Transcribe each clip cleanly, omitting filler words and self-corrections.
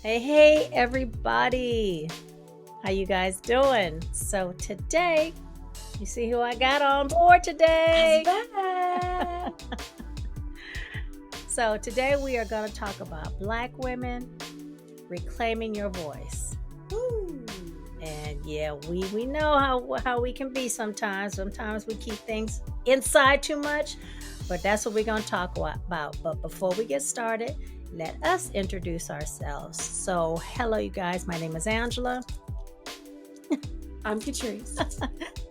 Hey, everybody. How you guys doing? So today, you see who I got on board today? So today we are going to talk about Black women reclaiming your voice. Ooh. And yeah, we know how we can be sometimes. Sometimes we keep things inside too much, but that's what we're going to talk about. But before we get started, let us introduce ourselves. So, hello, you guys. My name is Angela. I'm Catrice.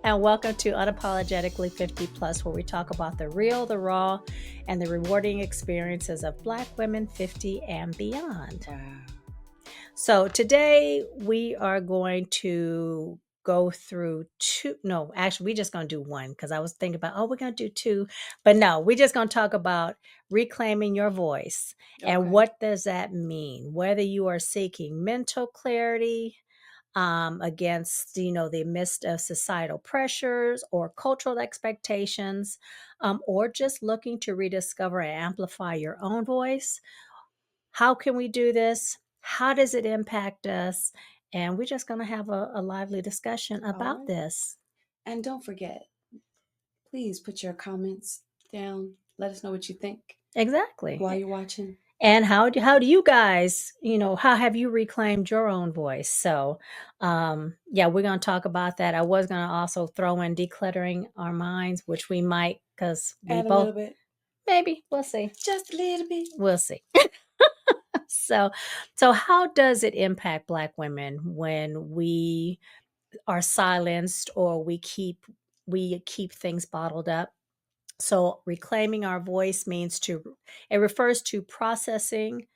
And welcome to Unapologetically 50 Plus, where we talk about the real, the raw, and the rewarding experiences of Black women 50 and beyond. Wow. So today we are going to go through we're just going to do one, because I was thinking about, we're going to do two. But no, we're just going to talk about reclaiming your voice. And Okay. what does that mean? Whether you are seeking mental clarity, against the midst of societal pressures or cultural expectations, or just looking to rediscover and amplify your own voice. How can we do this? How does it impact us? And we're just going to have a lively discussion about right. this. And don't forget, please put your comments down. Let us know what you think Exactly. while you're watching. And how do you guys, how have you reclaimed your own voice? So, yeah, we're going to talk about that. I was going to also throw in decluttering our minds, which we might, because we Add a both, little bit. maybe, we'll see. Just a little bit. We'll see. So how does it impact Black women when we are silenced or we keep things bottled up? So reclaiming our voice it refers to processing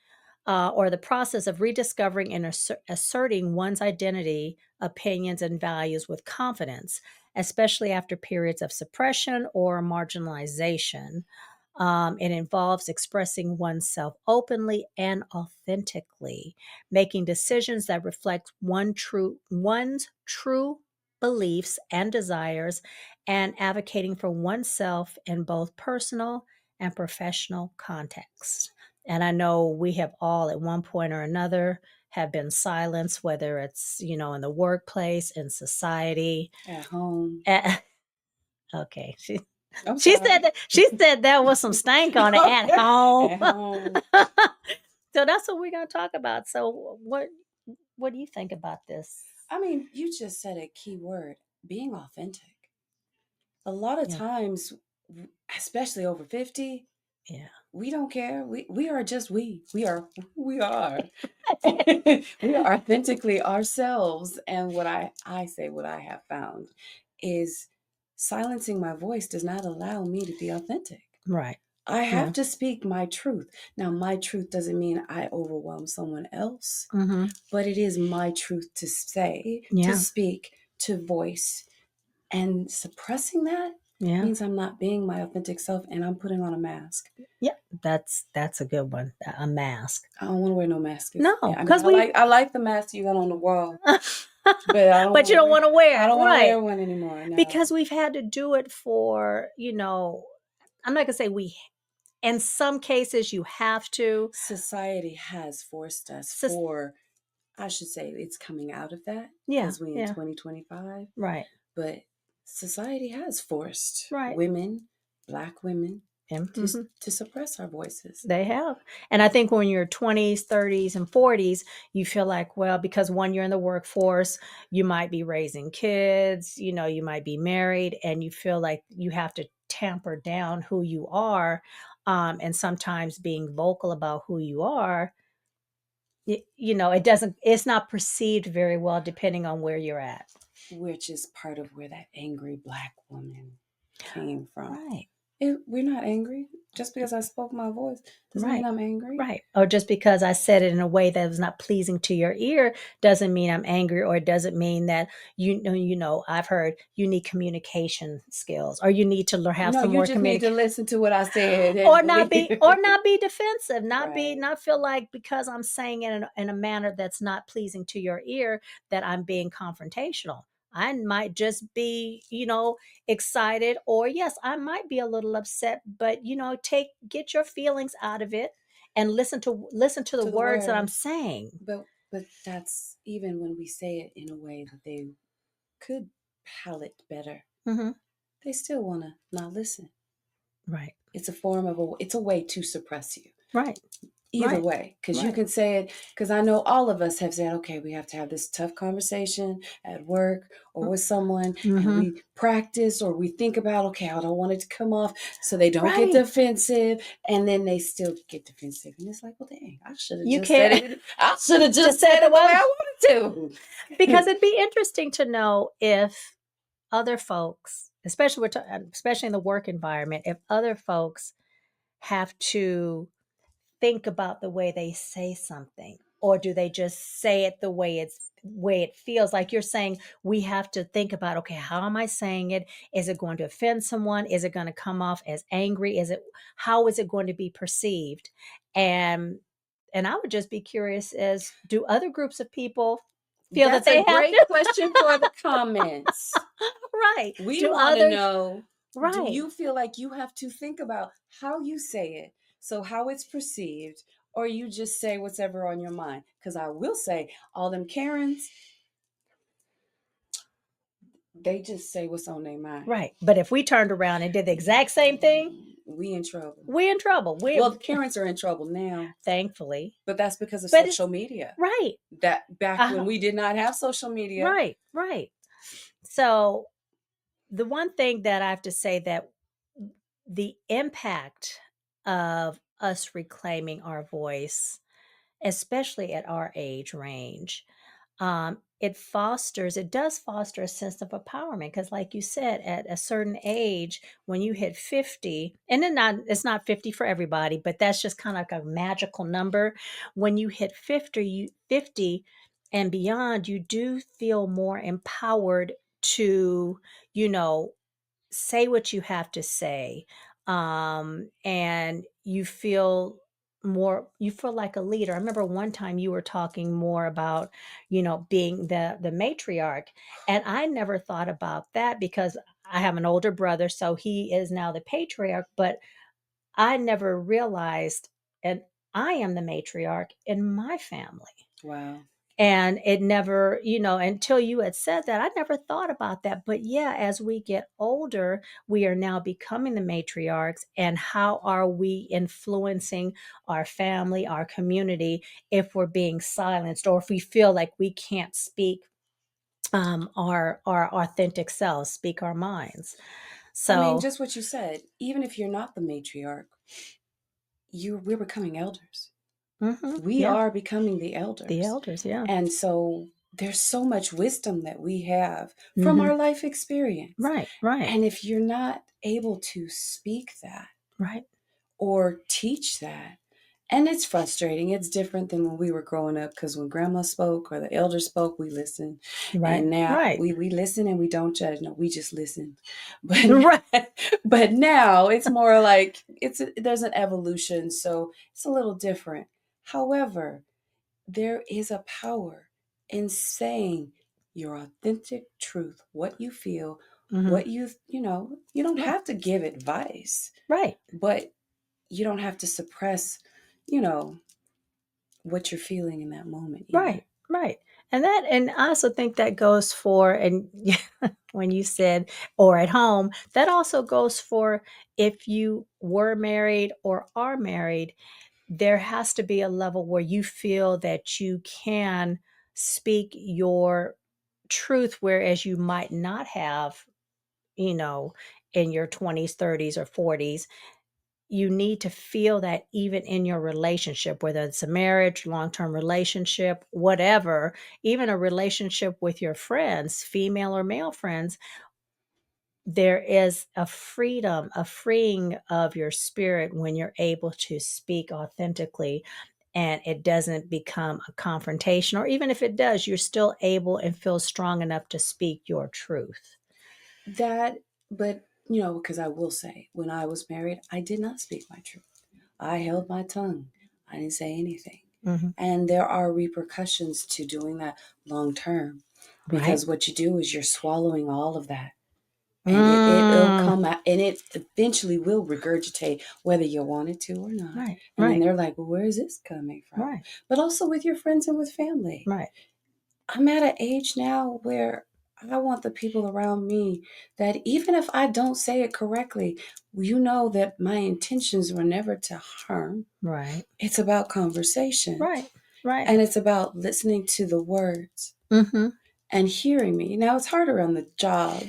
or the process of rediscovering and asserting one's identity, opinions, and values with confidence, especially after periods of suppression or marginalization. It involves expressing oneself openly and authentically, making decisions that reflect one's true beliefs and desires, and advocating for oneself in both personal and professional contexts. And I know we have all at one point or another have been silenced, whether it's, in the workplace, in society, At home. Okay. She said that was some stank on it at home. At home. So that's what we're going to talk about. So what do you think about this? I mean, you just said a key word, being authentic. A lot of times, especially over 50, yeah, we don't care. We are just we. We are who we are. We are authentically ourselves. And what I have found is silencing my voice does not allow me to be authentic. Right. I have to speak my truth. Now, my truth doesn't mean I overwhelm someone else, but it is my truth to say, to speak, to voice. And suppressing that means I'm not being my authentic self and I'm putting on a mask. Yeah, that's a good one. A mask. I don't want to wear no mask. No, because I like the mask you got on the wall, but you don't want to wear it. I don't want to wear one anymore. No. Because we've had to do it for, I'm not going to say in some cases you have to. Society has forced us I should say it's coming out of that. Yeah. Because we in 2025. Right. But society has forced Right. women, Black women, to suppress our voices. They have. And I think when you're 20s, 30s, and 40s, you feel like, well, because one, you're in the workforce, you might be raising kids, you might be married, and you feel like you have to tamper down who you are. And sometimes being vocal about who you are, it's not perceived very well depending on where you're at. Which is part of where that angry Black woman came from. Right. We're not angry. Just because I spoke my voice doesn't mean I'm angry. Right. Or just because I said it in a way that was not pleasing to your ear doesn't mean I'm angry, or it doesn't mean that I've heard you need communication skills, or you need to have some more communication. You just need to listen to what I said, or not be defensive, not feel like because I'm saying it in a manner that's not pleasing to your ear that I'm being confrontational. I might just be, excited, or yes, I might be a little upset, but get your feelings out of it and listen to the To the words that I'm word. saying. But that's even when we say it in a way that they could palate better. Mm-hmm. They still want to not listen. Right. It's it's a way to suppress you. Right. Either Right. way, because you Right. can say it, because I know all of us have said, okay, we have to have this tough conversation at work or with someone, and Mm-hmm. we practice or we think about, okay, I don't want it to come off so they don't get Right. defensive, and then they still get defensive. And it's like, well, dang, I should have You just said can't it. I should have just just said said the it the way way I wanted because to. it'd be interesting to know if other folks, especially in the work environment, if other folks have to think about the way they say something, or do they just say it the way it feels? Like you're saying, we have to think about, okay, how am I saying it? Is it going to offend someone? Is it going to come off as angry? How is it going to be perceived? And and I would just be curious, as do other groups of people feel that That's a they have great to? question for the comments. Right. We Do want to others? know, do Right. you feel like you have to think about how you say it? So, how it's perceived, or you just say whatever on your mind? Because I will say, all them Karens, they just say what's on their mind. Right. But if we turned around and did the exact same thing, We in trouble. we in trouble. Well, the Karens are in trouble now, Thankfully. but that's because of But it's social media. right. That back when we did not have social media. Right. Right. So the one thing that I have to say, that the impact of us reclaiming our voice, especially at our age range, it does foster a sense of empowerment, because like you said, at a certain age, when you hit 50, and then it's not 50 for everybody, but that's just kind of like a magical number. When you hit 50 and beyond, you do feel more empowered to, you know, say what you have to say. And you feel like a leader. I remember one time you were talking more about, being the matriarch. And I never thought about that, because I have an older brother, so he is now the patriarch, but I never realized, and I am the matriarch in my family. Wow. And it never, until you had said that, I never thought about that. But yeah, as we get older, we are now becoming the matriarchs. And how are we influencing our family, our community, if we're being silenced, or if we feel like we can't speak our authentic selves, speak our minds? I mean, So, just what you said. Even if you're not the matriarch, we're becoming elders. We yeah, are becoming the the elders. elders, yeah. And so there's so much wisdom that we have from Hmm. our life experience. Right, right, And if you're not able to speak that right, or teach that, and it's frustrating. It's different than when we were growing up, because when grandma spoke or the elder spoke, we listened. right, And now right, we listen and we don't judge. No, we just listen. But right, but now it's more like there's an evolution, so it's a little different. However, there is a power in saying your authentic truth, what you feel, hmm, what you don't right, have to give advice, right. but you don't have to suppress, you know, what you're feeling in that moment either. Right, right. And I also think that goes for, and when you said, or at home, that also goes for, if you were married or are married, there has to be a level where you feel that you can speak your truth, whereas you might not have, you know, in your 20s, 30s, or 40s. You need to feel that even in your relationship, whether it's a marriage, long-term relationship, whatever, even a relationship with your friends, female or male friends, there is a freedom, a freeing of your spirit when you're able to speak authentically, and it doesn't become a confrontation. Or even if it does, you're still able and feel strong enough to speak your truth. That, but because I will say, when I was married, I did not speak my truth. I held my tongue. I didn't say anything. Mhm. And there are repercussions to doing that long term, Right? because what you do is you're swallowing all of that. And it'll come out, and it eventually will regurgitate whether you want it to or not. Right. And then they're like, well, where is this coming from? Right. But also with your friends and with family. Right. I'm at an age now where I want the people around me that even if I don't say it correctly, you know that my intentions were never to harm. Right. It's about conversation. Right. Right. And it's about listening to the words and hearing me. Now, it's harder on the job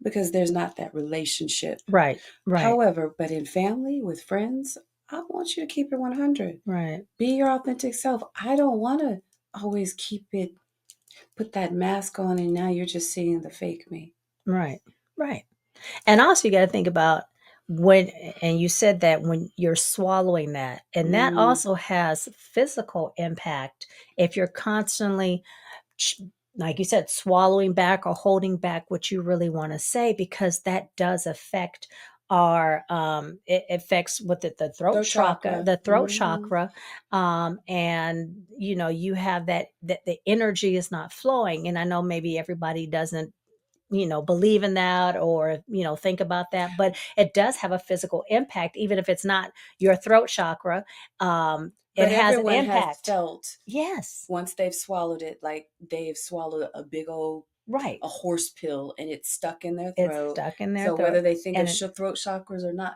because there's not that relationship. Right. Right. However, but in family, with friends, I want you to keep it 100. Right. Be your authentic self. I don't want to always put that mask on, and now you're just seeing the fake me. Right. Right. And also you got to think about and you said that when you're swallowing that, and that also has physical impact if you're constantly, like you said, swallowing back or holding back what you really want to say, because that does affect it affects what the throat chakra, and you have that the energy is not flowing. And I know maybe everybody doesn't believe in that or think about that, but it does have a physical impact, even if it's not your throat chakra. It has an everyone has impact. felt, Yes, once they've swallowed it, like they've swallowed a big old a horse pill, and it's stuck in their throat. It's stuck in their so throat. whether they think And it's throat chakras or not,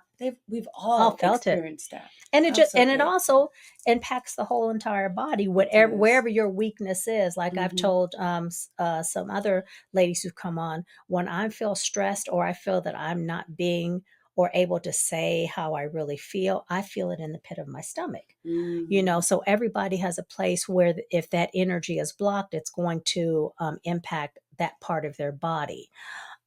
we've all felt it. experienced that. And it also impacts the whole entire body, wherever your weakness is. Like I've told some other ladies who've come on, when I feel stressed or I feel that I'm not being or able to say how I really feel, I feel it in the pit of my stomach. So everybody has a place where if that energy is blocked, it's going to impact that part of their body.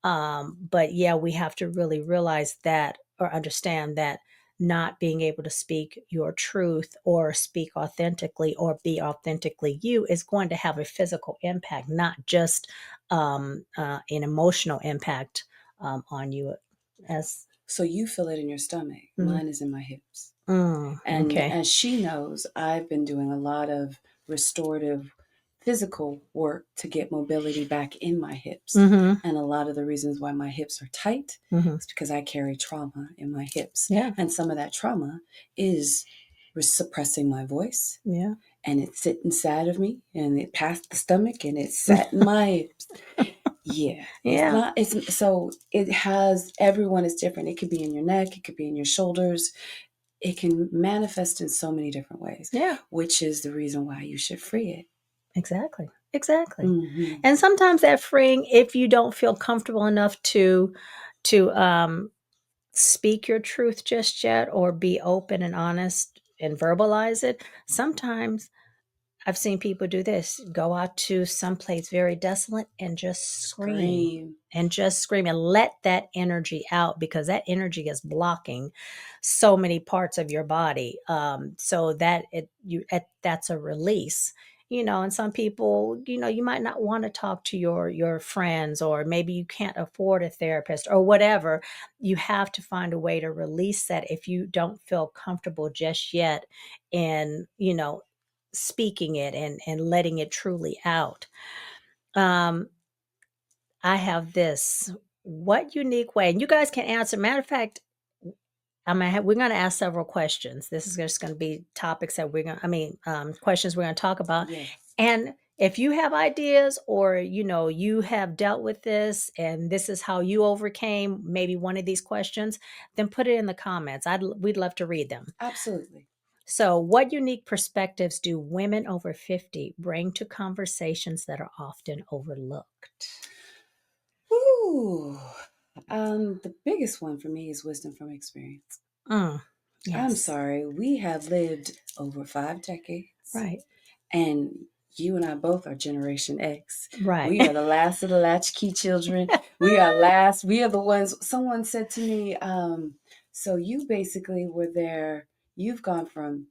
But yeah, we have to really realize that or understand that not being able to speak your truth or speak authentically or be authentically you is going to have a physical impact, not just an emotional impact on you. So you feel it in your stomach. Mine is in my hips. And okay. as she knows, I've been doing a lot of restorative physical work to get mobility back in my hips. And a lot of the reasons why my hips are tight is because I carry trauma in my hips. And some of that trauma is suppressing my voice. And it sit inside of me, and it passed the stomach, and it sat in my hips. So it has, everyone is different. It could be in your neck, it could be in your shoulders. It can manifest in so many different ways. Which is the reason why you should free it. Exactly. And sometimes that freeing, if you don't feel comfortable enough to speak your truth just yet or be open and honest and verbalize it, sometimes I've seen people do this, go out to someplace very desolate and just scream. And let that energy out, because that energy is blocking so many parts of your body. So that that's a release. And some people, you might not want to talk to your friends, or maybe you can't afford a therapist or whatever. You have to find a way to release that if you don't feel comfortable just yet in, speaking it and letting it truly out. I have this. What unique way, and you guys can answer. Matter of fact, we're going to ask several questions. This is just going to be topics that questions we're going to talk about. And if you have ideas, or you have dealt with this and this is how you overcame maybe one of these questions, then put it in the comments. We'd love to read them. Absolutely. So, what unique perspectives do women over 50 bring to conversations that are often overlooked? Ooh. The biggest one for me is wisdom from experience. Yes. I'm sorry. We have lived over 5 decades. Right. And you and I both are Generation X. Right. We are the last of the latchkey children. We are the ones. Someone said to me, so you basically were there. You've gone from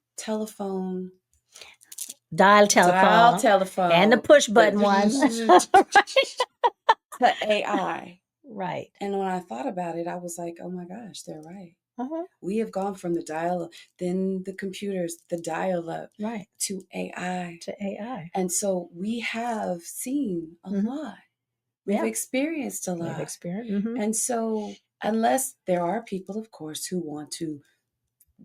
dial telephone, and the push button one to AI. Right. And when I thought about it, I was like, oh my gosh, they're right. We have gone from the dial, then the computers, the dial up, to AI. To AI. And so we have seen a lot. We've experienced a lot. We've experienced. And so, unless there are people, of course, who want to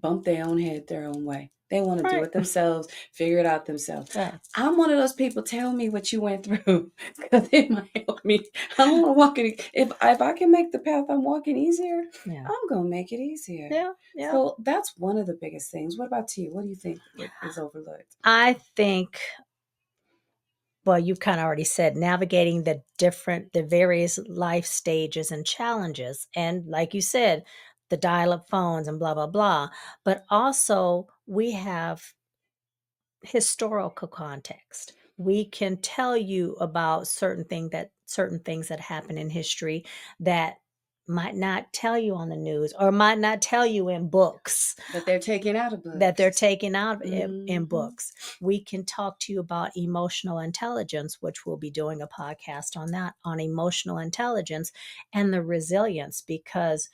bump their own head their own way, they want to do it themselves, figure it out themselves. Right. I'm one of those people. Tell me what you went through, because it might help me. I don't want to walk it. If I can make the path I'm walking easier, I'm gonna make it easier. Yeah. So that's one of the biggest things. What about you? What do you think is overlooked? I think, well, you've kind of already said, navigating the various life stages and challenges. And like you said, the dial-up phones and blah, blah, blah. But also we have historical context. We can tell you about certain things that happen in history that might not tell you on the news, or might not tell you in books. That they're taking out of books. In books. We can talk to you about emotional intelligence, which we'll be doing a podcast on that, on emotional intelligence and the resilience, because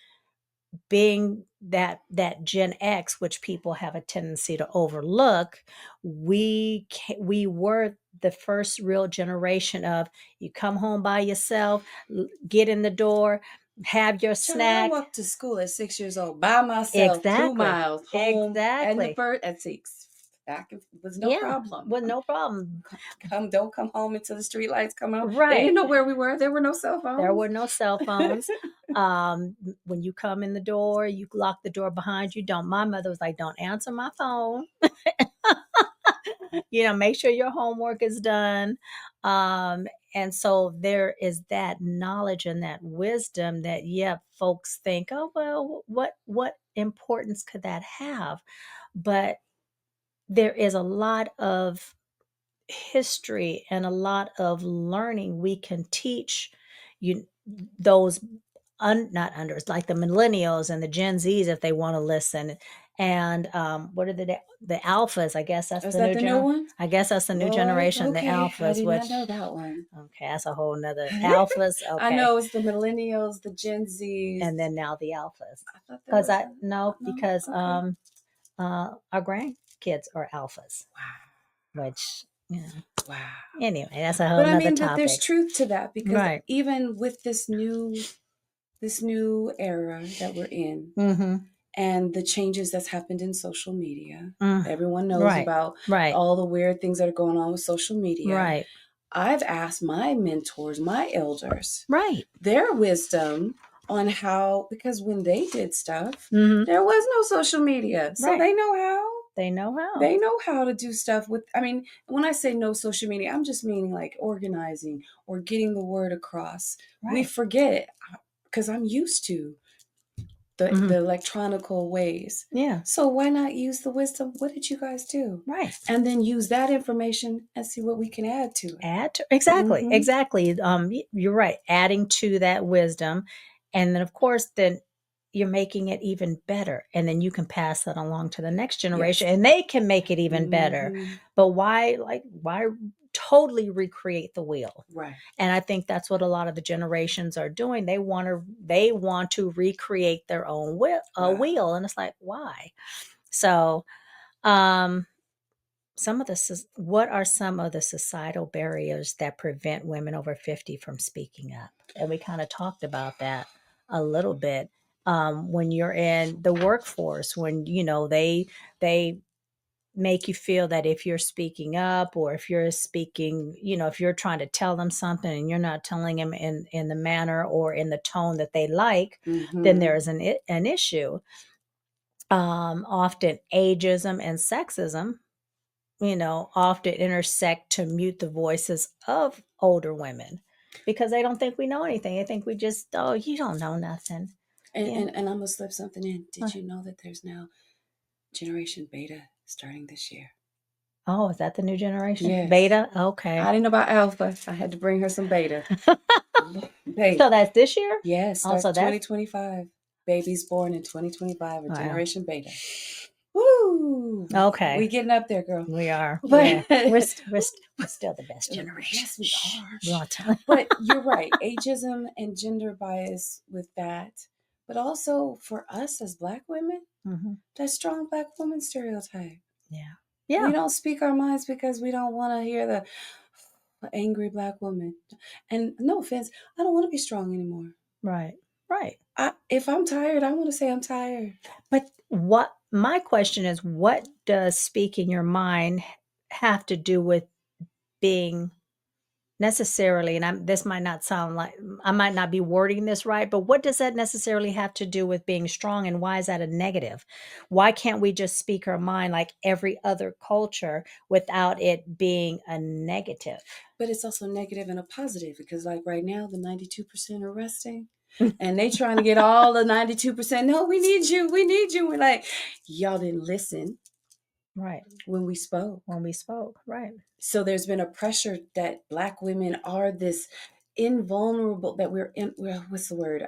being that Gen X, which people have a tendency to overlook, we were the first real generation of, you come home by yourself, get in the door, have your snack. I walked to school at 6 years old by myself, 2 miles home, and at 6. Back was no problem. Was no problem. Don't come home until the street lights come on. Right. They didn't know where we were. There were no cell phones. There were no cell phones. When you come in the door, you lock the door behind you. My mother was like, don't answer my phone. Make sure your homework is done. And so there is that knowledge and that wisdom that, folks think, oh, well, what importance could that have? But there is a lot of history and a lot of learning we can teach those like the millennials and the Gen Zs, if they want to listen. And what are the alphas? I guess that's the new one. I guess that's the new generation. Okay. The alphas. I did not know that one. Okay, that's a whole nother alphas. Okay. I know it's the millennials, the Gen Zs, and then now the alphas. Because our grandkids are alphas. Wow. Which, wow. Anyway, that's a whole other topic. But there's truth to that, because even with this new era that we're in, and the changes that's happened in social media, everyone knows about all the weird things that are going on with social media. Right. I've asked my mentors, my elders, their wisdom on how, because when they did stuff, there was no social media. So they know how. They know how to do stuff with, when I say no social media, I'm just meaning like organizing or getting the word across. We forget, because I'm used to the electronical ways. Yeah. So why not use the wisdom? What did you guys do? Right. And then use that information and see what we can add to it. Exactly. You're right. Adding to that wisdom. And then, of course, you're making it even better. And then you can pass that along to the next generation, and they can make it even better. But why totally recreate the wheel? Right. And I think that's what a lot of the generations are doing. They want to recreate their own wheel. And it's like, why? So, what are some of the societal barriers that prevent women over 50 from speaking up? And we kind of talked about that a little bit. When you're in the workforce, when they make you feel that if you're speaking up, or if you're speaking, if you're trying to tell them something and you're not telling them in the manner or in the tone that they like, then there is an issue. Often ageism and sexism, often intersect to mute the voices of older women, because they don't think we know anything. They think we just, oh, you don't know nothing. And I'm going to slip something in. Did you know that there's now Generation Beta starting this year? Oh, is that the new generation? Yes. Beta? Okay. I didn't know about Alpha. I had to bring her some Beta. Beta. So that's this year? Yes. Also, 2025. Babies born in 2025 are Generation Beta. Woo! Okay. We getting up there, girl. We are. But we're still the best generation. Yes, we are. But you're right. Ageism and gender bias with that. But also for us as Black women, that strong Black woman stereotype. Yeah. We don't speak our minds because we don't want to hear the, an angry Black woman. And no offense, I don't want to be strong anymore. Right. Right. If I'm tired, I want to say I'm tired. But what my question is, what does speaking your mind have to do with being necessarily, and this might not sound like, I might not be wording this right, but what does that necessarily have to do with being strong, and why is that a negative? Why can't we just speak our mind like every other culture without it being a negative? But it's also negative and a positive, because like right now, the 92% are resting. And they trying to get all the 92%. No, we need you. We need you. We're like, y'all didn't listen. Right. When we spoke. Right. So there's been a pressure that Black women are this invulnerable, that what's the word?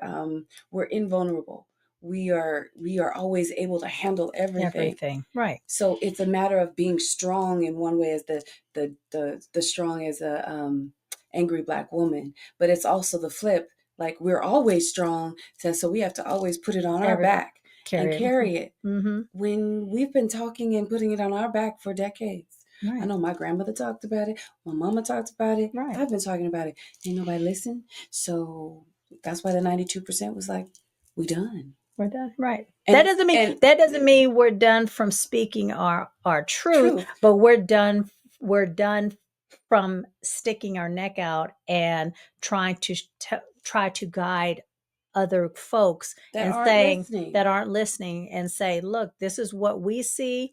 We're invulnerable. We are always able to handle everything. Right. So it's a matter of being strong in one way, as the strong as a angry Black woman, but it's also the flip. Like, we're always strong, so we have to always put it on our back and carry it. Mm-hmm. When we've been talking and putting it on our back for decades. Right. I know my grandmother talked about it. My mama talked about it. Right. I've been talking about it. Ain't nobody listen. So that's why the 92% was like, we're done. We're done. Right. That doesn't mean we're done from speaking our truth, but we're done from sticking our neck out and trying to guide other folks that aren't listening and say, look, this is what we see.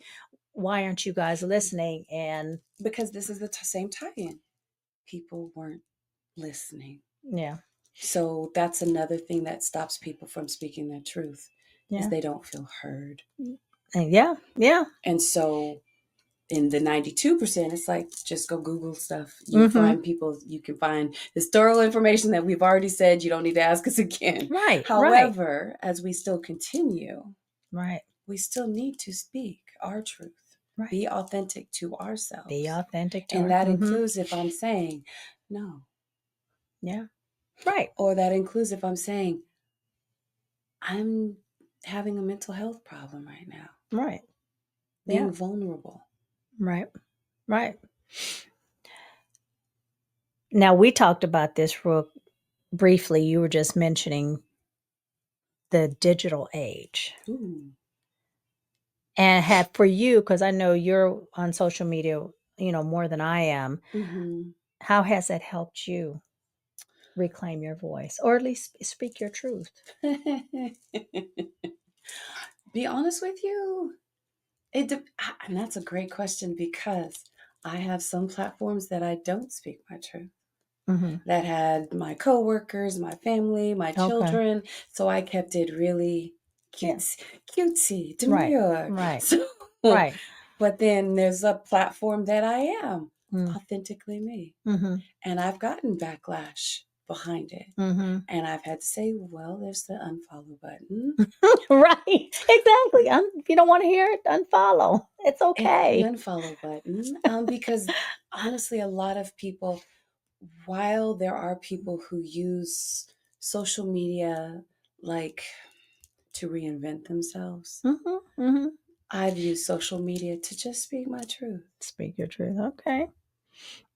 Why aren't you guys listening? And because this is the same tie-in. People weren't listening. Yeah. So that's another thing that stops people from speaking their truth, is they don't feel heard. Yeah. And so in the 92%, it's like, just go Google stuff. You find people, you can find historical information that we've already said. You don't need to ask us again. Right. However, as we still continue, right, we still need to speak our truth. Right. Be authentic to ourselves. Be authentic to and that includes if I'm saying no. Yeah. Right. Or that includes if I'm saying, I'm having a mental health problem right now. Right. Being vulnerable. Right. Right. Now, we talked about this real briefly. You were just mentioning the digital age. Ooh. And have for you, because I know you're on social media, more than I am. Mm-hmm. How has that helped you reclaim your voice, or at least speak your truth? Be honest with you. And that's a great question, because I have some platforms that I don't speak my truth. Mm-hmm. That had my coworkers, my family, my children. So I kept it really cutesy, demure. Right. So, right. But then there's a platform that I am authentically me. Mm-hmm. And I've gotten backlash behind it. Mm-hmm. And I've had to say, well, there's the unfollow button. Right. Exactly. If you don't want to hear it, unfollow. It's okay. It's the unfollow button. Because honestly, a lot of people, while there are people who use social media like to reinvent themselves, I've used social media to just speak my truth. Speak your truth. Okay.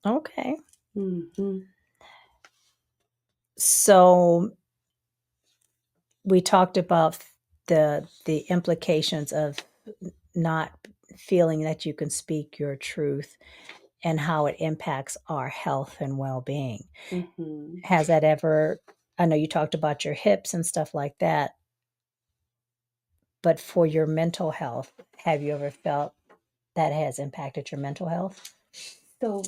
Okay. Mm-hmm. So we talked about the implications of not feeling that you can speak your truth and how it impacts our health and well-being. Mm-hmm. Has that ever, I know you talked about your hips and stuff like that, but for your mental health, have you ever felt that has impacted your mental health? So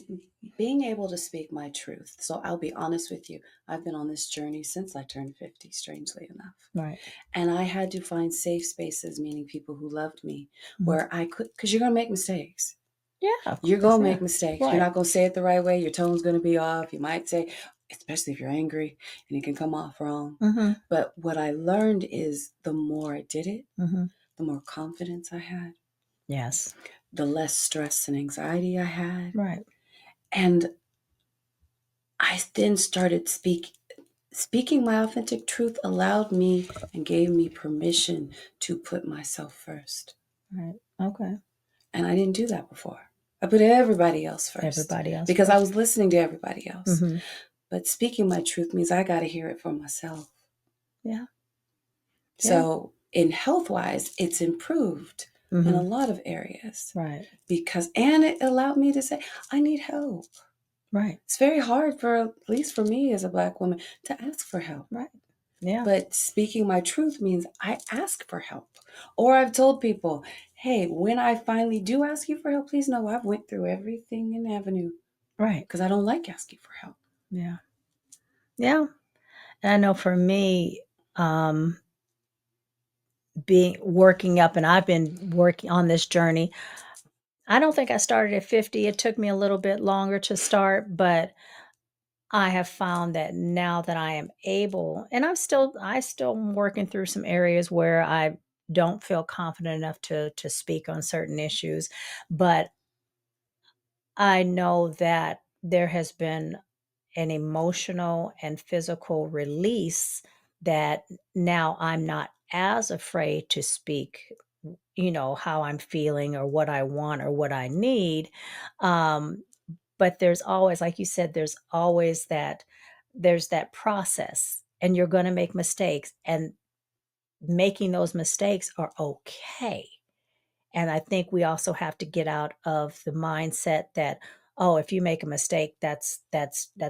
being able to speak my truth. So I'll be honest with you. I've been on this journey since I turned 50, strangely enough. Right. And I had to find safe spaces, meaning people who loved me, where I could, because you're going to make mistakes. Yeah. You're going to make mistakes. Right. You're not going to say it the right way. Your tone's going to be off. You might say, especially if you're angry, and it can come off wrong. Mm-hmm. But what I learned is the more I did it, the more confidence I had. Yes. The less stress and anxiety I had. Right. And I then started speaking my authentic truth allowed me and gave me permission to put myself first. Right. Okay. And I didn't do that before. I put everybody else first. Everybody else because first. I was listening to everybody else. But speaking my truth means I got to hear it for myself. Yeah. So in health-wise, it's improved in a lot of areas. Right. And it allowed me to say, I need help. Right. It's very hard at least for me as a Black woman, to ask for help. Right. Yeah. But speaking my truth means I ask for help. Or I've told people, hey, when I finally do ask you for help, please know I've went through everything in Avenue. Right. Because I don't like asking for help. Yeah. Yeah. And I know for me, working up, and I've been working on this journey. I don't think I started at 50. It took me a little bit longer to start, but I have found that now that I am able, and I still am working through some areas where I don't feel confident enough to speak on certain issues, but I know that there has been an emotional and physical release that now I'm not as afraid to speak, how I'm feeling or what I want or what I need. But there's always, like you said, there's that process, and you're going to make mistakes, and making those mistakes are okay. And I think we also have to get out of the mindset that, oh, if you make a mistake, that's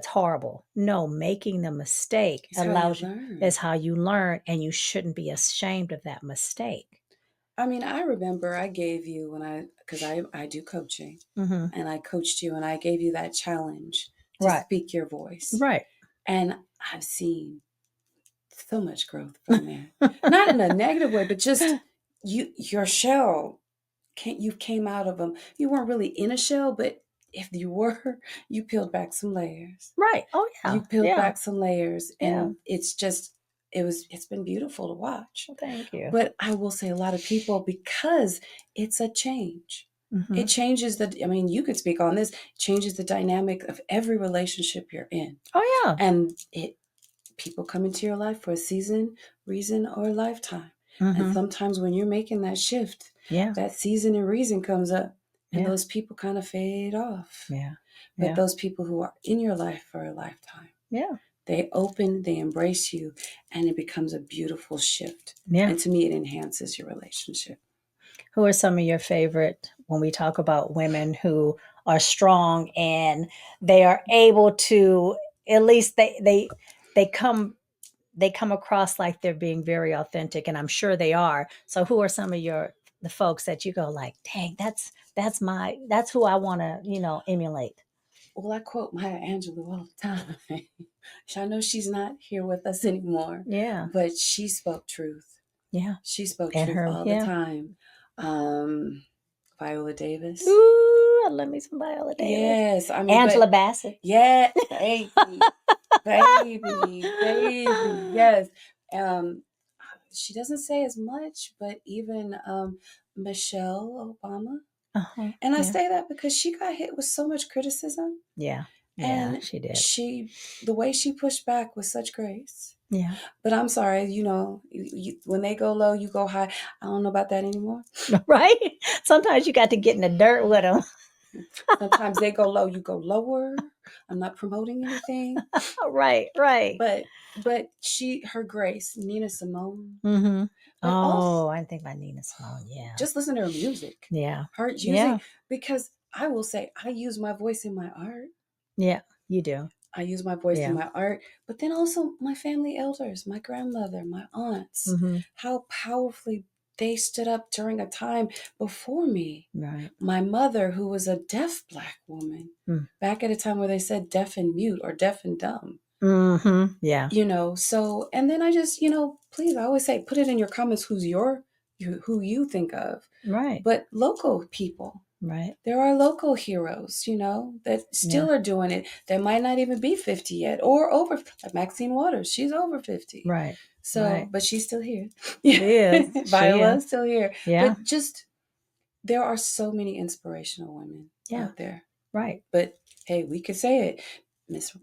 horrible. No, making the mistake is how you learn, and you shouldn't be ashamed of that mistake. I mean, I remember I gave you because I do coaching, and I coached you, and I gave you that challenge to speak your voice. Right. And I've seen so much growth from there. Not in a negative way, but just your shell, you came out of them. You weren't really in a shell, but if you were, you peeled back some layers. Right. Oh yeah. You peeled back some layers, and it's been beautiful to watch. Well, thank you. But I will say a lot of people, because it's a change. It changes you could speak on this, changes the dynamic of every relationship you're in. Oh yeah. And people come into your life for a season, reason, or a lifetime. And sometimes when you're making that shift, that season and reason comes up, and those people kind of fade off. But those people who are in your life for a lifetime, they embrace you, and it becomes a beautiful shift. And to me, it enhances your relationship. Who are some of your favorite, when we talk about women who are strong and they are able to, at least they come across like they're being very authentic, and I'm sure they are. So who are some of the folks that you go like, dang, that's who I want to, emulate? Well, I quote Maya Angelou all the time. I know she's not here with us anymore. Yeah. But she spoke truth. Yeah. She spoke truth all the time. Viola Davis. Ooh, I love me some Viola Davis. Yes. I mean, Angela Bassett. Yeah. Baby. Yes. She doesn't say as much, but even Michelle Obama. And I say that because she got hit with so much criticism. Yeah. And she did. The way she pushed back with such grace. Yeah. But I'm sorry, when they go low, you go high. I don't know about that anymore. Right? Sometimes you got to get in the dirt with them. Sometimes they go low, you go lower. I'm not promoting anything. Right. But her grace, Nina Simone. I didn't think about Nina Simone. Yeah. Just listen to her music. Yeah. Her using, because I will say, I use my voice in my art. Yeah, you do. I use my voice in my art, but then also my family elders, my grandmother, my aunts, how powerfully they stood up during a time before me. Right. My mother, who was a deaf Black woman, back at a time where they said deaf and mute or deaf and dumb. Yeah. So, and then I just, please, I always say, put it in your comments who you think of. Right. But local people. Right. There are local heroes, that still are doing it. That might not even be 50 yet, or over. Like Maxine Waters, she's over 50. Right. So, but she's still here. She is. Viola's still here. Yeah. But just, there are so many inspirational women out there. Right. But hey, we could say it.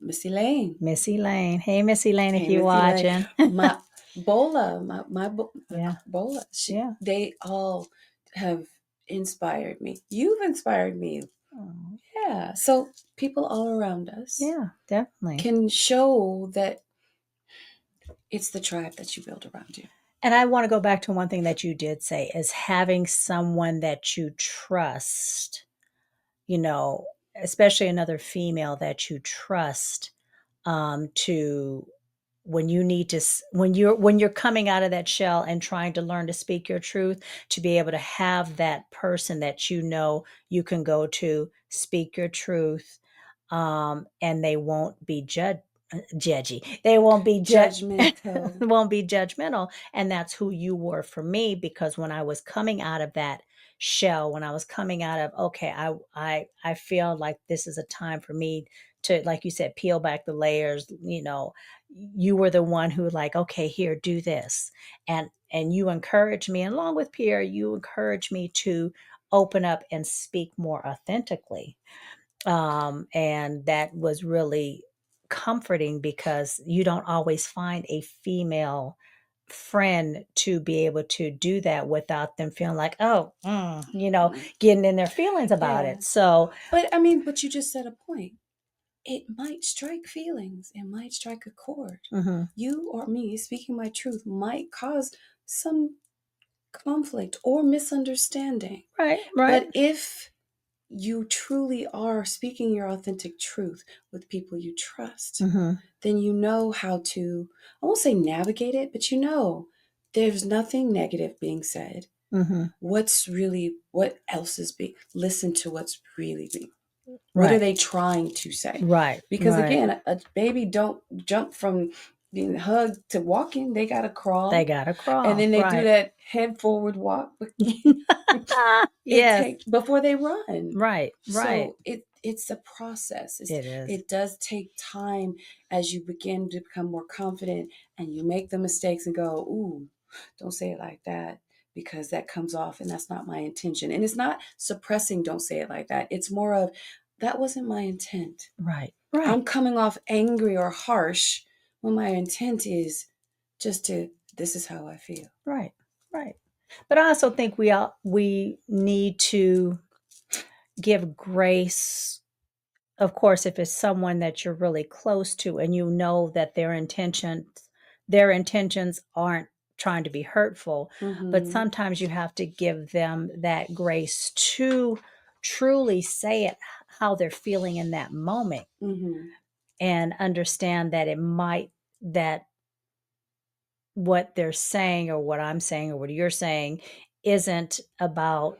Missy Lane. Missy Lane. Hey, Missy Lane, if you're watching. My Bola. Bola. They all have inspired me. You've inspired me. Oh. Yeah. So people all around us Yeah, definitely. can show that it's the tribe that you build around you. And I want to go back to one thing that you did say is having someone that you trust, you know, especially another female that you trust, to when you need to when you're coming out of that shell and trying to learn to speak your truth, to be able to have that person that you know you can go to speak your truth, and they won't be judgy. They won't be Judgmental. won't be judgmental. And that's who you were for me, because when I was coming out of that shell, when I was coming out of, okay, I feel like this is a time for me to, like you said, peel back the layers, you were the one who like, okay, here, do this. And you encourage me, and along with Pierre, you encourage me to open up and speak more authentically. And that was really comforting because you don't always find a female friend to be able to do that without them feeling like, oh, getting in their feelings about Yeah. it. So, But you just said a point. It might strike feelings. It might strike a chord. mhm. You or me speaking my truth might cause some conflict or misunderstanding. Right, right. But if you truly are speaking your authentic truth with people you trust, Hmm. then you know how to, I won't say navigate it, but there's nothing negative being said. Hmm. What else is being, listen to what's really being, what are Right, they trying to say? right, Because right. again, a baby don't jump from being hugged to walking. They got to They crawl. gotta And crawl. then they do Right. that head forward walk. It Yes. takes before they run. Right, right. So it's a process. It is. It does take time as you begin to become more confident and you make the mistakes and go, ooh, don't say it like that, because that comes off and that's not my intention. And it's not suppressing, don't say it like that. It's more of, that wasn't my intent. Right, right, I'm coming off angry or harsh when my intent is just to, this is how I feel. right, right. But I also think we need to give grace. Of course, if it's someone that you're really close to and you know that their intentions aren't trying to be hurtful, but Mm-hmm. sometimes you have to give them that grace to truly say it how they're feeling in that moment, Mm-hmm. and understand that that what they're saying or what I'm saying or what you're saying isn't about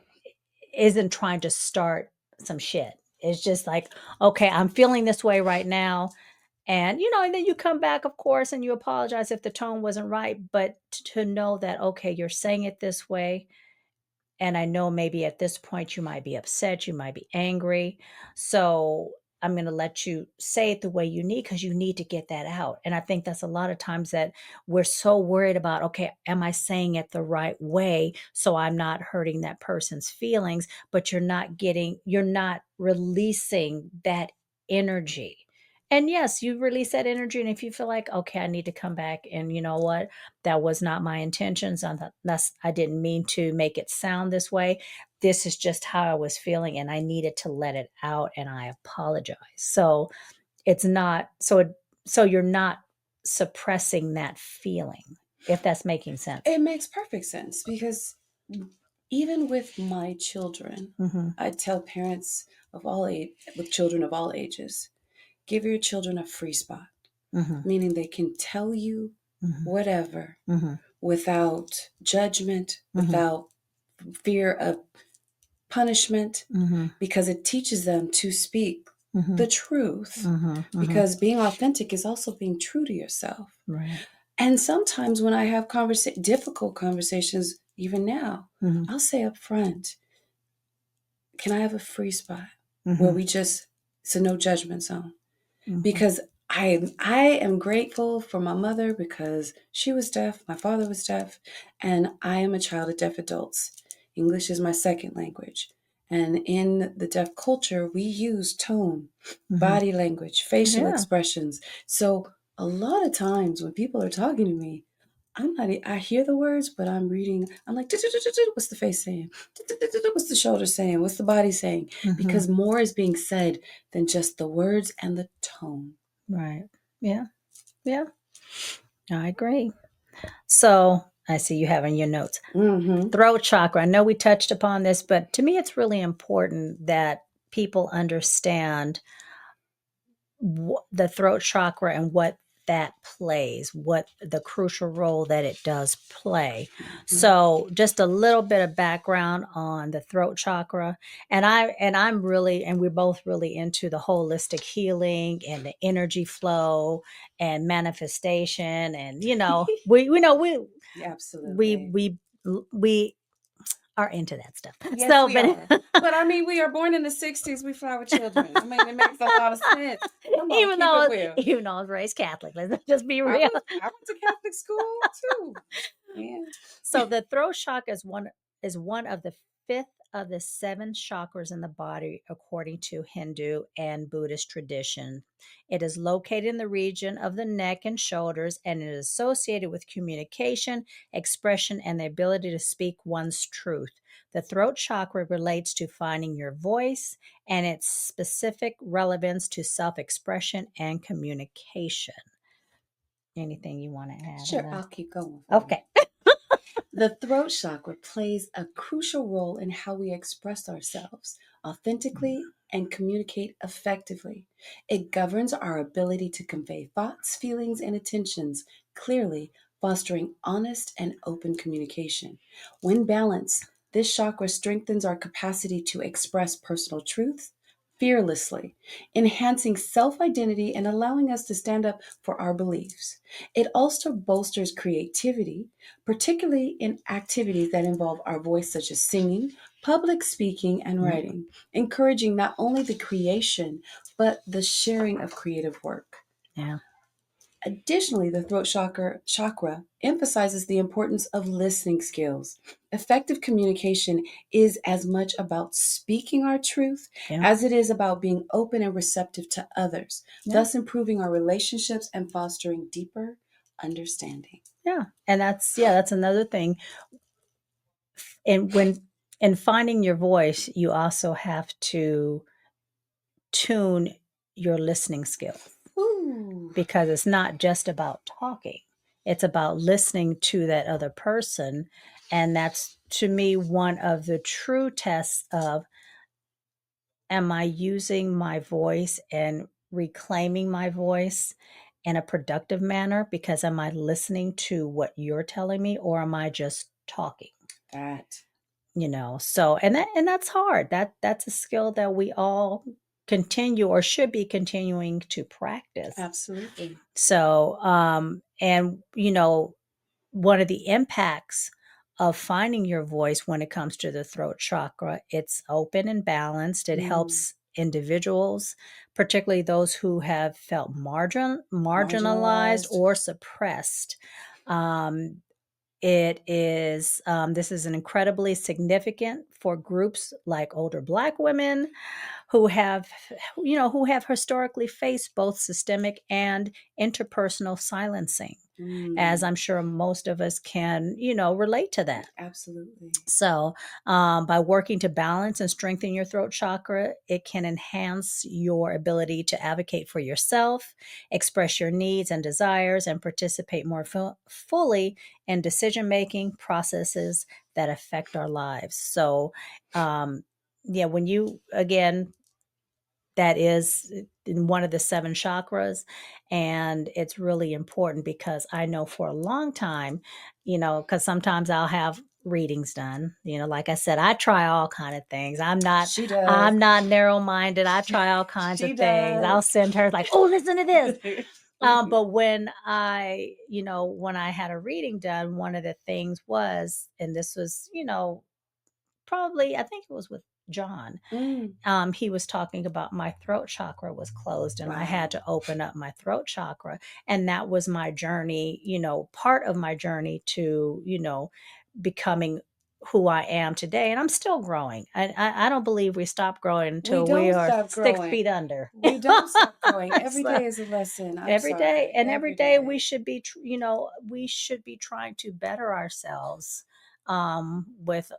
isn't trying to start some shit. It's just like, okay, I'm feeling this way right now. And then you come back, of course, and you apologize if the tone wasn't right. But to know that, okay, you're saying it this way. And I know maybe at this point you might be upset, you might be angry. So I'm going to let you say it the way you need, because you need to get that out. And I think that's a lot of times that we're so worried about, okay, am I saying it the right way so I'm not hurting that person's feelings? But you're not releasing that energy. And yes, you release that energy. And if you feel like, okay, I need to come back, and you know what? That was not my intentions. I didn't mean to make it sound this way. This is just how I was feeling, and I needed to let it out, and I apologize. So it's not so you're not suppressing that feeling, if that's making sense. It makes perfect sense because even with my children, Mhm. I tell parents of all age, with children of all ages, give your children a free spot, Mhm. meaning they can tell you Mhm. whatever Mhm. without judgment, Mhm. without fear of punishment, Mhm. because it teaches them to speak the Mhm. truth. Mhm. Mhm. Because being authentic is also being true to yourself. Right. And sometimes when I have difficult conversations, even now, Mhm. I'll say up front, can I have a free spot where Mhm. it's a no judgment zone? Mhm. Because I am grateful for my mother because she was deaf, my father was deaf, and I am a child of deaf adults. English is my second language. And in the deaf culture, we use tone, Mhm. body language, facial Yeah. expressions. So a lot of times when people are talking to me, I'm not, I hear the words, but I'm reading. I'm like, what's the face saying? What's the shoulder saying? What's the body saying? Because more is being said than just the words and the tone. Right. Yeah. Yeah. I agree. So I see you having your notes. Throat chakra. I know we touched upon this, but to me, it's really important that people understand the throat chakra and what that plays, what the crucial role that it does play. So just a little bit of background on the throat chakra. I'm really, and we're both really into the holistic healing and the energy flow and manifestation. And, we know Absolutely. we are into that stuff. Yes, So, we are. But I mean, we are born in the 60s. We fly with children. I mean, it makes a lot of sense. Come on, keep it real. even though I was raised Catholic, let's just be I real. went to Catholic school too. Yeah. So the throat chakra is one of the fifth of the seven chakras in the body, according to Hindu and Buddhist tradition. It is located in the region of the neck and shoulders, and it is associated with communication, expression, and the ability to speak one's truth. The throat chakra relates to finding your voice and its specific relevance to self expression and communication. Anything you want to add? Sure, I'll keep going. Okay. The throat chakra plays a crucial role in how we express ourselves authentically and communicate effectively. It governs our ability to convey thoughts, feelings, and intentions clearly, fostering honest and open communication. When balanced, this chakra strengthens our capacity to express personal truths fearlessly, enhancing self identity and allowing us to stand up for our beliefs. It also bolsters creativity, particularly in activities that involve our voice, such as singing, public speaking, and writing, encouraging not only the creation, but the sharing of creative work. Yeah. Additionally, the throat chakra emphasizes the importance of listening skills. Effective communication is as much about speaking our truth Yeah. as it is about being open and receptive to others, Yeah. thus improving our relationships and fostering deeper understanding. Yeah. And that's another thing. And when in finding your voice, you also have to tune your listening skills Ooh, because it's not just about talking. It's about listening to that other person. And that's to me one of the true tests of, am I using my voice and reclaiming my voice in a productive manner? Because am I listening to what you're telling me, or am I just talking? that. So and that's hard. That's a skill that we all continue or should be continuing to practice. Absolutely. So and one of the impacts of finding your voice when it comes to the throat chakra, it's open and balanced. It helps individuals, particularly those who have felt marginalized or suppressed. Um, this is an incredibly significant for groups like older Black women who have historically faced both systemic and interpersonal silencing, as I'm sure most of us can, relate to that. Absolutely. So, by working to balance and strengthen your throat chakra, it can enhance your ability to advocate for yourself, express your needs and desires, and participate more fully in decision making processes that affect our lives. So, yeah, when you, again, that is in one of the seven chakras. And it's really important because I know for a long time, because sometimes I'll have readings done. Like I said, I try all kind of things. I'm not She does. I'm not narrow minded. I try all kinds She of things. I'll does. send her like, oh, listen to this. But when I had a reading done, one of the things was, and this was, probably, I think it was with John. He was talking about my throat chakra was closed and I had to open up my throat chakra. And that was my journey, part of my journey to, becoming who I am today, and I'm still growing. I don't believe we stop growing We until we don't are stop 6 feet growing. under. We don't stop growing. Every So day is a lesson. I'm every day, sorry. and every Every day we day. should be, we should be trying to better ourselves, with,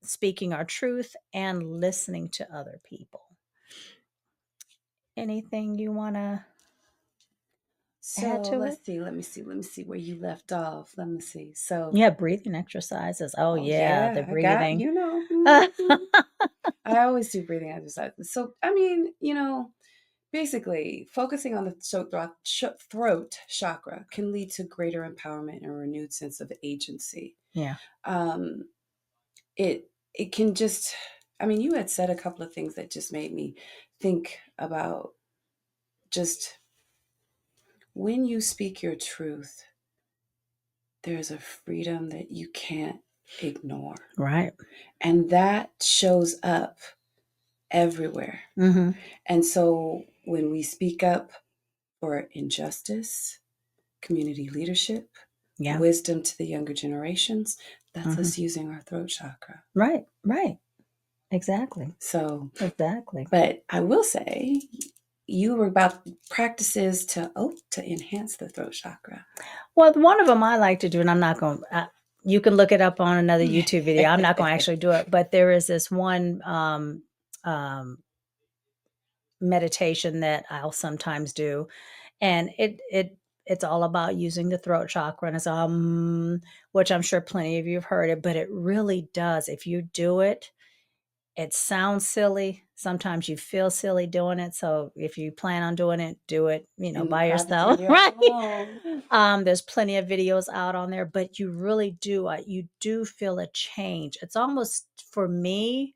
speaking our truth and listening to other people. Anything you want to add So to it? let's see. Let me see. Let me see where you left off. Let me see. So, Yeah, breathing exercises. Oh oh yeah, the yeah, I got, breathing. mhm. I always do breathing exercises. So, I mean, basically, focusing on the throat chakra can lead to greater empowerment and a renewed sense of agency. Yeah. Um, it can just, I mean, you had said a couple of things that just made me think about just when you speak your truth, there's a freedom that you can't ignore. Right. And that shows up everywhere. Mm-hmm. And so when we speak up for injustice, community leadership, Yeah. wisdom to the younger generations, that's Mm-hmm. us using our throat chakra. Right. Right. Exactly. So, Exactly. but I will say, you were about practices to enhance the throat chakra. Well, one of them I like to do, and I'm not going. You can look it up on another YouTube video. I'm not going to actually do it, but there is this one meditation that I'll sometimes do, and it's all about using the throat chakra, and it's which I'm sure plenty of you have heard it, but it really does. If you do it, it sounds silly. Sometimes you feel silly doing it. So if you plan on doing it, do it, In the by yourself, privacy of right? your home. There's plenty of videos out on there, but you really do, you do feel a change. It's almost, for me,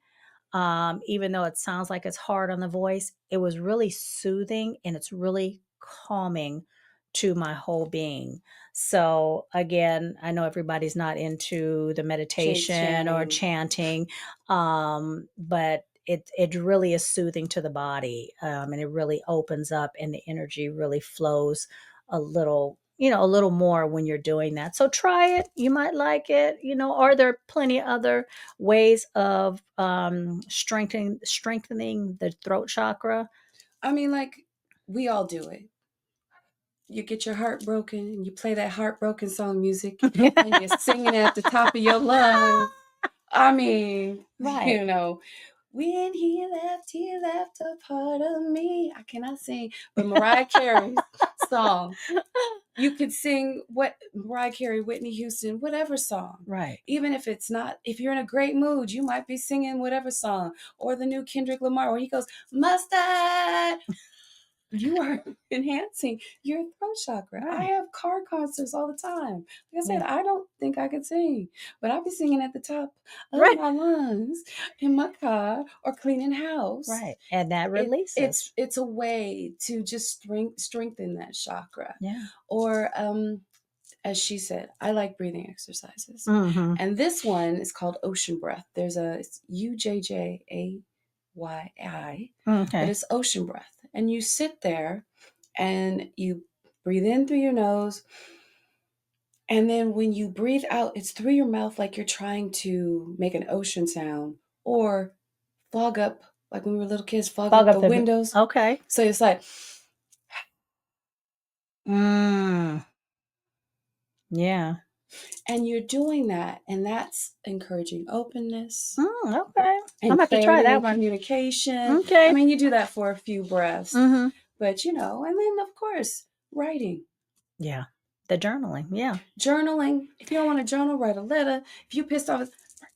even though it sounds like it's hard on the voice, it was really soothing and it's really calming to my whole being. So again, I know everybody's not into the meditation or Chanting. chanting, but it really is soothing to the body, and it really opens up, and the energy really flows a little, a little more when you're doing that. So try it. You might like it. Are there plenty of other ways of strengthening the throat chakra? I mean, like, we all do it. You get your heart broken and you play that heartbroken song music and you're singing at the top of your lungs. I mean, Right. when he left a part of me. I cannot sing, but Mariah Carey's song. You could sing what Mariah Carey, Whitney Houston, whatever song. Right. Even if it's not, if you're in a great mood, you might be singing whatever song. Or the new Kendrick Lamar where he goes, mustard. You are enhancing your throat chakra. Right. I have car concerts all the time. Like I said, Yeah. I don't think I could sing, but I'll be singing at the top of Right. my lungs in my car or cleaning house. Right. And that releases. It's a way to just strengthen that chakra. Yeah. Or as she said, I like breathing exercises. Mm-hmm. And this one is called ocean breath. There's it's UJJAYI, Okay. but it's ocean breath. And you sit there and you breathe in through your nose. And then when you breathe out, it's through your mouth like you're trying to make an ocean sound or fog up, like when we were little kids, fog up the windows. Okay. So it's like, Yeah. and you're doing that, and that's encouraging openness Okay. I'm and gonna have to try clarity that and one. communication. Okay. I mean, you do that for a few breaths, Mm-hmm. but and then of course, writing. Yeah. The journaling. Yeah. Journaling. If you don't want to journal, write a letter. If you pissed off, write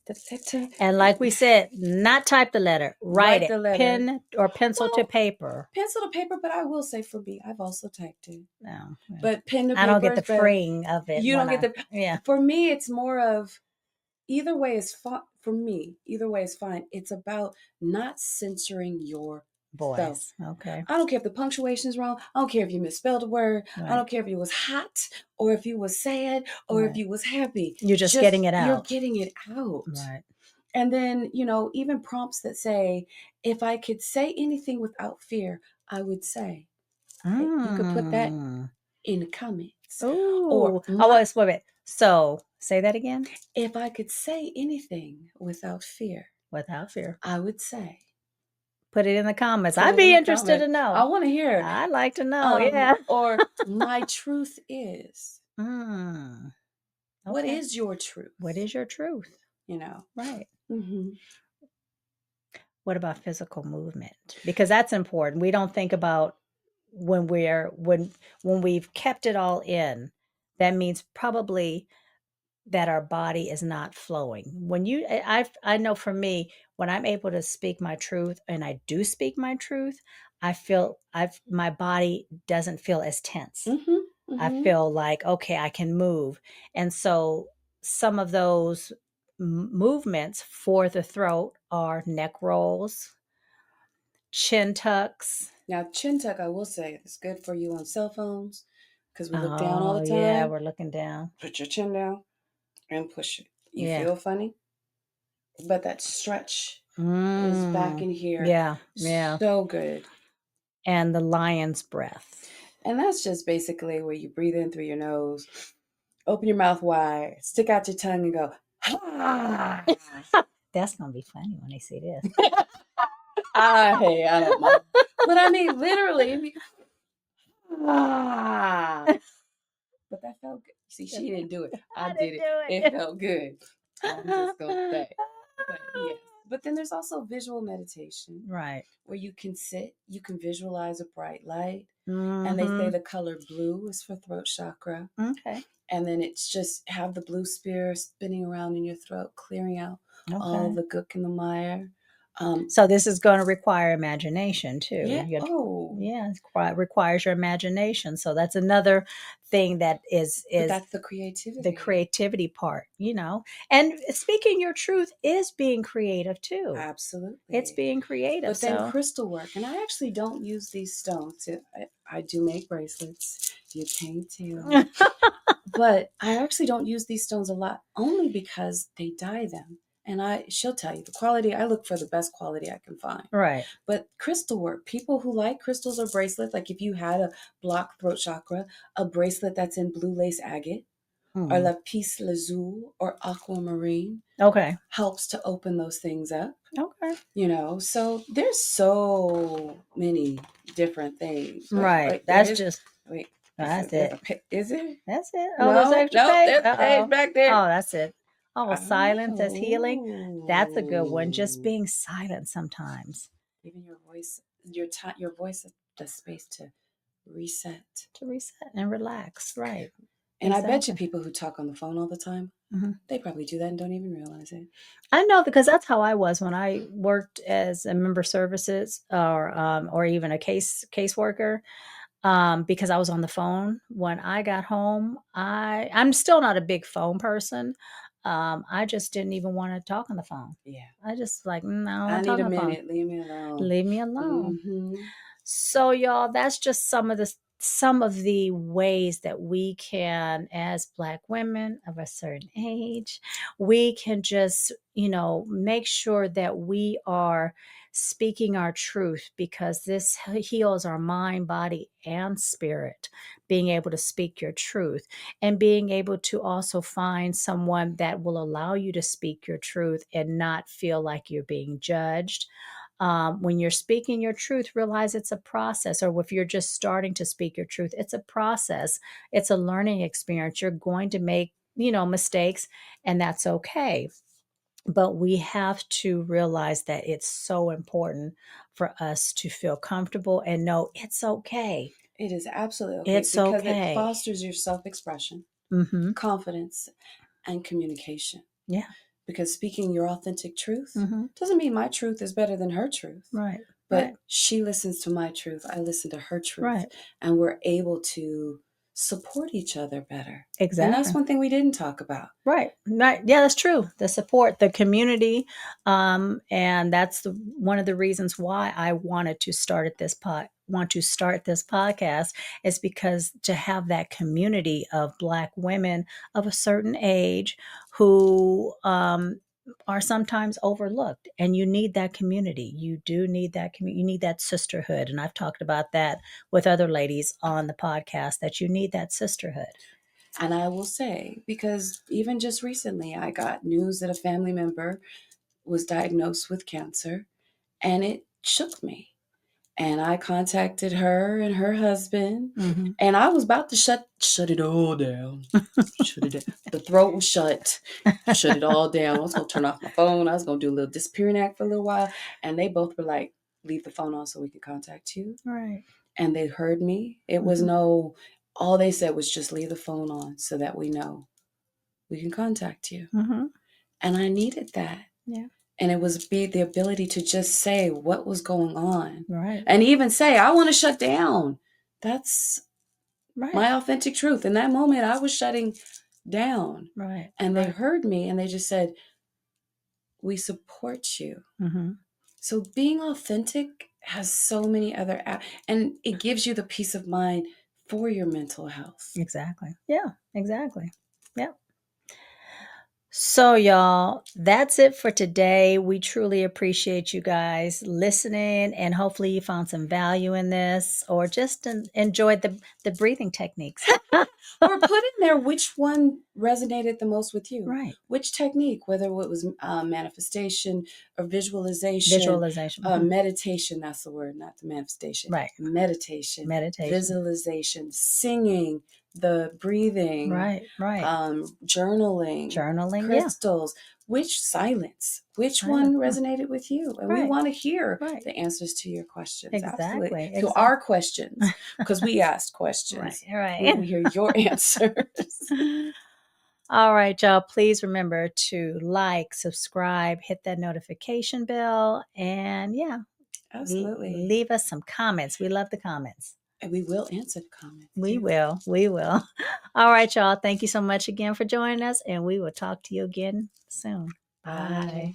the letter. And like we said, not type the letter, write it. The letter. Pen or pencil to paper. Pencil to paper, but I will say for me, I've also typed it. No. Yeah. But pen to paper. I don't get the freeing of it. You don't get the. Yeah. For me, it's more of either way is fine. For me, either way is fine. It's about not censoring your voice. Okay. I don't care if the punctuation is wrong. I don't care if you misspelled a word. Right. I don't care if you was hot or if you was sad or if you was happy. You're just getting it out. You're getting it out. Right. And then, even prompts that say, if I could say anything without fear, I would say. You could put that in the comments. Oh, wait. So Say that again. If I could say anything without fear, I would say. Put it in the comments. Put I'd it in be the interested to comments. I know. want to hear. I'd like to know. Yeah. Or my truth is. Okay. What is your truth? What is your truth? Right. What about physical movement? Because that's important. We don't think about when we've kept it all in. That means probably that our body is not flowing. When I know for me, when I'm able to speak my truth and I do speak my truth, I feel my body doesn't feel as tense. I feel like, okay, I can move. And so some of those movements for the throat are neck rolls, chin tucks. Now, chin tuck, I will say, it's good for you on cell phones because we look down all the time. Yeah, we're looking down. Put your chin down and push it. You feel funny? But that stretch is back in here. Yeah. So good. And the lion's breath. And that's just basically where you breathe in through your nose, open your mouth wide, stick out your tongue and go, ha! That's going to be funny when they see this. I don't mind. But I mean, literally. But that felt good. See, she didn't do it. I did it. It felt good. I'm just going to say. But yes. But then there's also visual meditation. Right. Where you can sit, you can visualize a bright light. And they say the color blue is for throat chakra. Okay. And then it's just have the blue spear spinning around in your throat, clearing out all the gook and the mire. So this is going to require imagination too. Yeah. It requires your imagination. So that's another thing that is but that's the creativity. The creativity part, And speaking your truth is being creative too. Absolutely. It's being creative. But then crystal work, and I actually don't use these stones. I do make bracelets. You can't tell. But I actually don't use these stones a lot, only because they dye them. And she'll tell you the quality. I look for the best quality I can find. Right. But crystal work, people who like crystals or bracelets, like if you had a blocked throat chakra, a bracelet that's in blue lace agate, or lapis lazuli or aquamarine, helps to open those things up. Okay. So there's so many different things. Right. That's just. Wait. That's it. Is it? That's it. Oh, there's extra page. There's page back there. Oh, that's it. Oh, silence as healing. That's a good one. Just being silent sometimes. Giving your voice, your voice the space to reset. And relax. Right. And I bet you people who talk on the phone all the time, they probably do that and don't even realize it. I know, because that's how I was when I worked as a member services or even a caseworker. Because I was on the phone when I got home. I'm still not a big phone person. I just didn't even want to talk on the phone. Yeah. I just like, no, I need a minute. Leave me alone. Leave me alone. So y'all, that's just some of the ways that we can, as Black women of a certain age, we can just, make sure that we are speaking our truth, because this heals our mind, body, and spirit, being able to speak your truth and being able to also find someone that will allow you to speak your truth and not feel like you're being judged. When you're speaking your truth, realize it's a process. Or if you're just starting to speak your truth, it's a process. It's a learning experience. You're going to make, mistakes, and that's okay. But we have to realize that it's so important for us to feel comfortable and know it's okay. It is absolutely okay. Because it fosters your self-expression, confidence, and communication. Yeah. Because speaking your authentic truth doesn't mean my truth is better than her truth. Right. But she listens to my truth. I listen to her truth. Right. And we're able to support each other better. Exactly. And that's one thing we didn't talk about. Right. Yeah, that's true. The support, the community. And that's one of the reasons why I wanted to start this podcast, is because to have that community of Black women of a certain age who are sometimes overlooked, and you need that community. You do need that community. You need that sisterhood. And I've talked about that with other ladies on the podcast, that you need that sisterhood. And I will say, because even just recently, I got news that a family member was diagnosed with cancer, and it shook me. And I contacted her and her husband, and I was about to shut it all down. Shut it down. The throat was shut. Shut it all down. I was gonna turn off my phone. I was gonna do a little disappearing act for a little while. And they both were like, leave the phone on so we could contact you. Right. And they heard me. It was all they said was just leave the phone on so that we know we can contact you. And I needed that. Yeah. And it was the ability to just say what was going on. Right. And even say, I want to shut down. That's right. my authentic truth. In that moment, I was shutting down. Right. And they heard me and they just said, we support you. So being authentic has so many other, and it gives you the peace of mind for your mental health. Exactly. Yeah, exactly. Yeah. So, y'all, that's it for today. We truly appreciate you guys listening, and hopefully you found some value in this or just enjoyed the breathing techniques. Or put in there which one resonated the most with you. Right. Which technique, whether it was manifestation or visualization. Meditation, that's the word, not the manifestation. Right. Meditation. Visualization, singing, the breathing. Right. Journaling. Crystals. Which silence? Which one resonated with you? And we want to hear the answers to your questions. Exactly. Absolutely. To our questions, because we asked questions. Right. We hear your answers. All right, y'all. Please remember to like, subscribe, hit that notification bell, and absolutely, leave us some comments. We love the comments. And we will answer the comments. We will. All right, y'all. Thank you so much again for joining us, and we will talk to you again soon. Bye.